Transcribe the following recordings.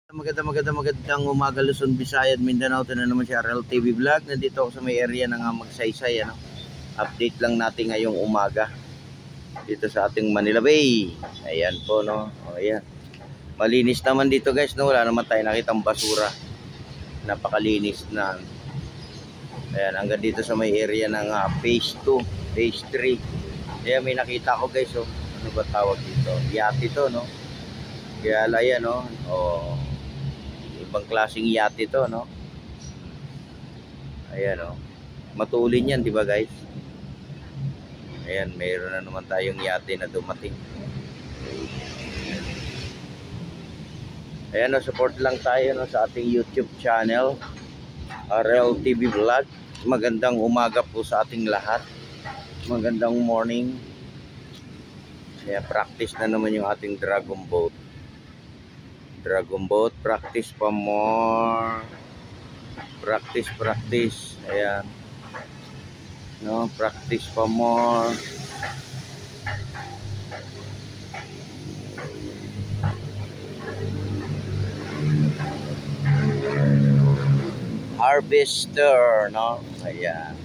Magandang umaga Luzon, Visayas, Mindanao. Ito na naman si RL TV Vlog. Nandito ako sa may area ng Magsaysay. Update lang natin ngayong umaga dito sa ating Manila Bay. Ayan po, no. Ayan. Malinis naman dito, guys, no. Wala naman tayo nakitang basura. Napakalinis na. Ayan, hanggang dito sa may area ng phase 2, phase 3. Ayan, may nakita ko, guys, oh. Ano ba tawag dito? Yate to, no. Kaya ayan, no. Oh, ibang klaseng yate to, no. Ayan, oh. Matulin yan, di ba, guys? Ayan, mayroon na naman tayong yate na dumating. Ayan, no, support lang tayo, no, sa ating YouTube channel, RL TV Vlog. Magandang umaga po sa ating lahat. Magandang morning. Ayan, practice na naman yung ating dragon boat. Dragon boat, practice pa more. Practice. Ayan. No, practice pa more. Harvester, no? Ayan.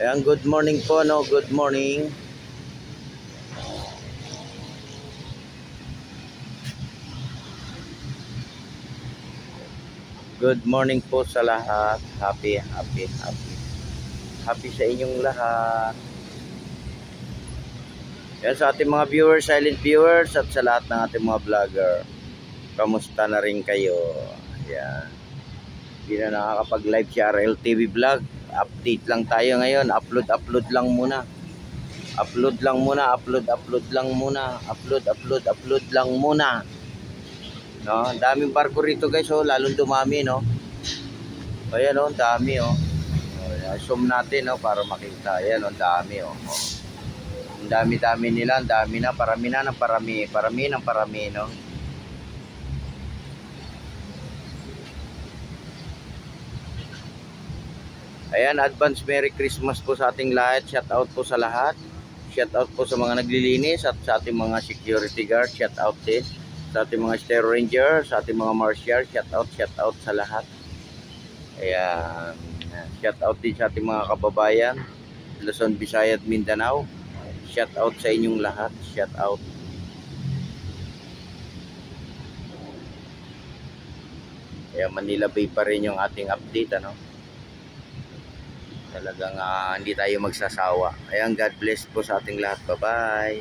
Ayan, good morning po, no? Good morning. Good morning po sa lahat. Happy sa inyong lahat. Yan sa ating mga viewers, silent viewers, at sa lahat ng ating mga vlogger. Kamusta na rin kayo? Yan. Hindi na nakakapag-live si RL TV Vlog. Update lang tayo ngayon. Upload lang muna. Upload lang muna. No, daming barko rito, guys, oh, lalong dumami, no. Ayan, oh, dami, oh. Zoom natin, no, para makita. Ayan, oh, dami, oh. Ang dami nila, ang dami na, parami, no. Ayan, advance Merry Christmas po sa ating lahat. Shout out po sa lahat. Shout out po sa mga naglilinis at sa ating mga security guard. Shout out din sa ating mga stair ranger, sa ating mga marshal. Shout out sa lahat. Ayan. Shout out din sa ating mga kababayan, Luzon, Visayas, Mindanao. Shout out sa inyong lahat. Shout out. Ayan, Manila Bay pa rin yung ating update, ano. Talagang hindi tayo magsasawa. Ayan, God bless po sa ating lahat. Bye-bye.